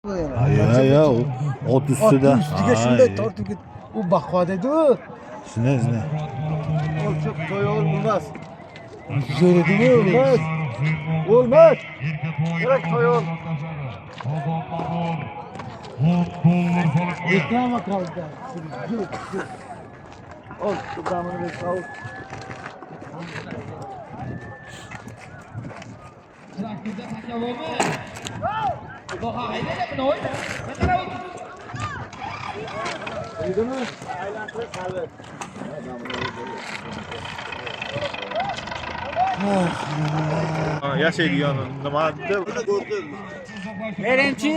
Ya ot ustida. Ustiga shunday tortib ket. U baqvada edi. Shuni. Olchoq to'yol bo'lmas. Zo'r edi bo'lmas. Bo'lmas. Kerak to'yol. Reklama qildi. Ol, şu damını bir sağ ol. Öyle mi? Yashaydigan nima deb Birinchi.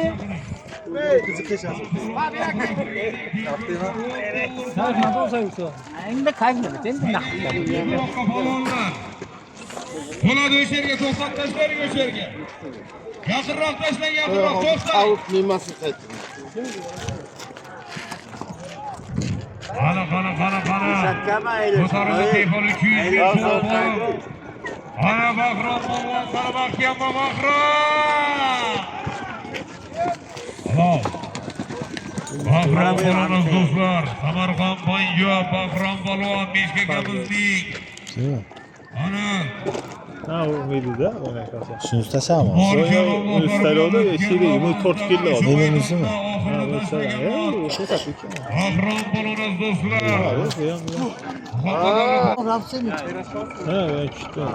Endi qayg'urma, endi Bo'ladi o'sha yerga to'xtab tashlang o'sha yerga. Yaqinroq tashlang, yaqinroq to'xtang. Out nimasi qaytdi. Qana. Ko'tarildi telefon 200 ming so'm. Ana Bahrom polvon, Qarabaqqa Bahrom. Bahrom polvon do'stlar, Samarqand Panjob Bahrom polvon Beshkekimizning. Ana umidida o'ynay qolsa. Shuni ustasami? Ustalodi, eshigi 4 kilo oldi. Nemisimi? O'sha topik. Bahrom polvon do'stlar. Rapsini. Ben küçüktüm.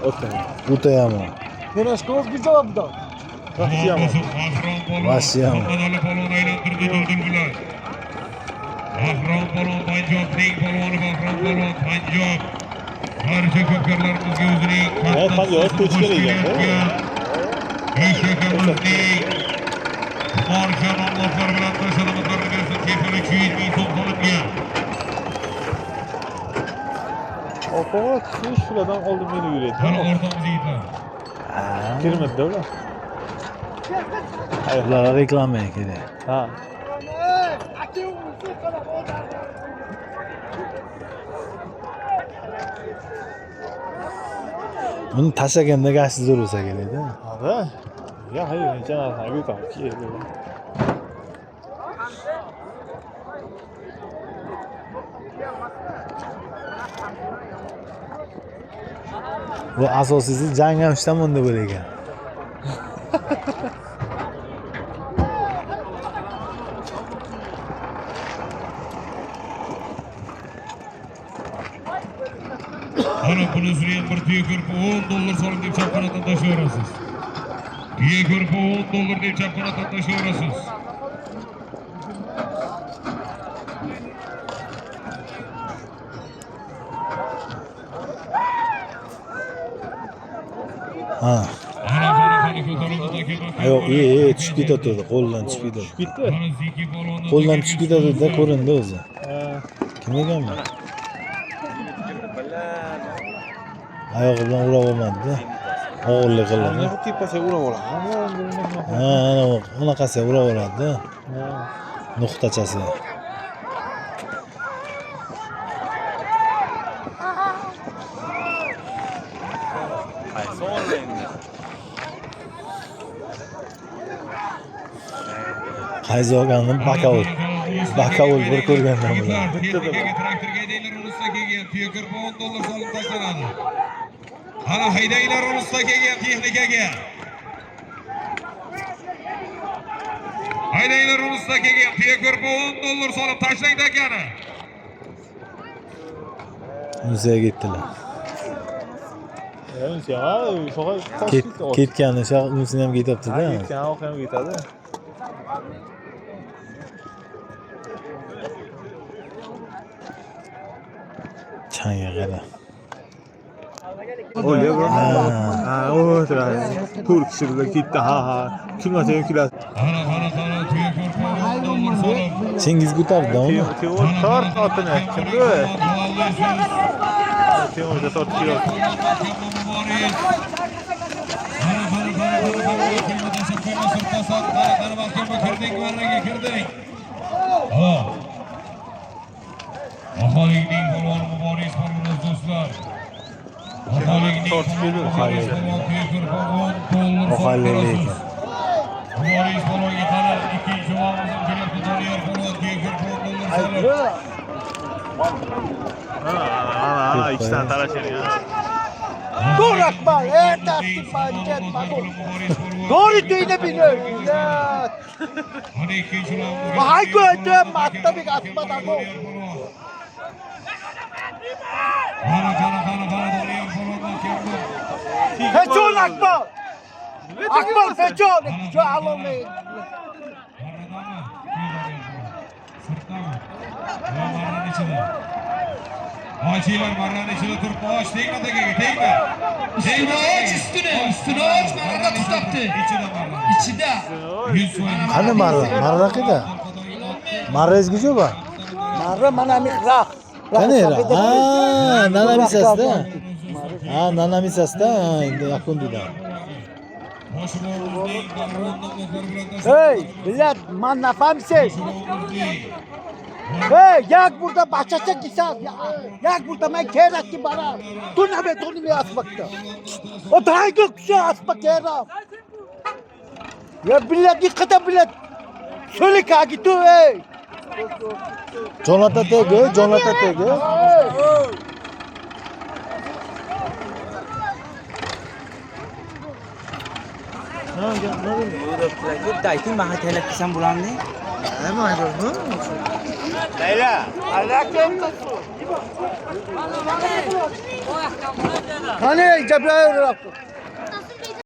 Otan. Butayami. Piraskov gizobda. Vasiyam. Vasiyam. Qadali polvon aylantirdi do'ldirdilar. Bahrom polvon Panjobning polvoni Bahrom polvon Panjob. Barcha ko'pkarlarimizga o'zining Panjob ko'chgan ekan. Beshkekimizning Marjon Allohlar bilan tashaddumlarni bersin. Telefon 200 ming so'm solingan. Opa, kişi şuradan oldum beni yürüyordu. Qani o'rtamizga yetadi. Girmedi ular. Ularga reklama kerak. Ha. Buni tashlaganda gasi zo'r bo'lsa kerakda. Ha. Ya hayır, canım hayır tamam ki. Bu asosiysi jang ham ishtamonda bo'lar ekan. Ana bunisi ham bir tuya ko'rpa $10 soling deb chap qanotdan tashlayverasiz. Tuya ko'rpa $10 deb chap qanotdan tashlayverasiz. Ha. Ana ko'tarildi aka. Yo'q, tushib ketadi, qo'ldan tushib ketadi. Gitti. Ana ziki polvonni Qo'ldan tushib ketadi-da, ko'rindi o'zi. Kim ekanmi? Oyog'i bilan ura olmadi-da. Og'irlik qildi. Ne tipasi uraveradi. Ha, ana unaqasi uraveradi-da. Nuqtachasi. Qayzi olgandim bakavul bir ko'rgandan bilan. Texnikaga traktorga haydanglar ulusda kelgan tuya ko'rpa $10 solinib tashlanadi. Ana haydanglar ulusda kelgan texnikaga. Haydanglar ulusda kelgan tuya ko'rpa $10 solib tashlang akani. Muzega ketdilar. Ya, Ketgani unisini ham ketyapti-da. Ketgan oqam ketadi. Changga qara. O'lya bro. Ha, o'tiradi. 4 kishi bilan ketdi. Ha. Kulmasa ham kuladi. Qara tuya ko'rpa $10 solib. Chingiz ko'tardi uni. Temur tort otini kimdi? Temurda tort kilo. Aholining polvoni muborak bo'lamiz do'stlar. Aholining Aholilik. muborak polvon Joyga qolib, ikkinchi o'g'limizning kelyapti Doniyor Polvon, Gefur Polvon solib. Ana ikki tane tarashar ya. Dur Akmal, tartib pancet ma'qul. Doğru düğüne biniyor. Ya. Mana ikkinchi o'g'lim. Vay ko'ydim, mattabik atmadan bu. Qara Doniyor Polvondan keldi. Feçol Akmal. Akmal feçol. Şu alamayın. Hojilar marrani ichida turibdi. Och, tegma tagiga, tegma. Tegma, och ustini och, marrani tutibdi. Ichida marra. Ichida. 100%. Qani marra qida? Marra ezgichi bu? Marra mana miqraq. Qani era? Ha, nanamisasda. Ha, nanamisasda, endi yakun dedi. Hey, millet man nafamsiz. Hey, yak burada bahçece gitsen. Yak burada ben kerak ki bana. Dur ne be, dur ne asmakta. O daha gökçe asmak kerak. Ya millet yıkıda millet. Söyle kaki tu hey. Jonata tegi. Dayting mahal telak pisang bulan ni. Leyla. Alakem Hani Cebrail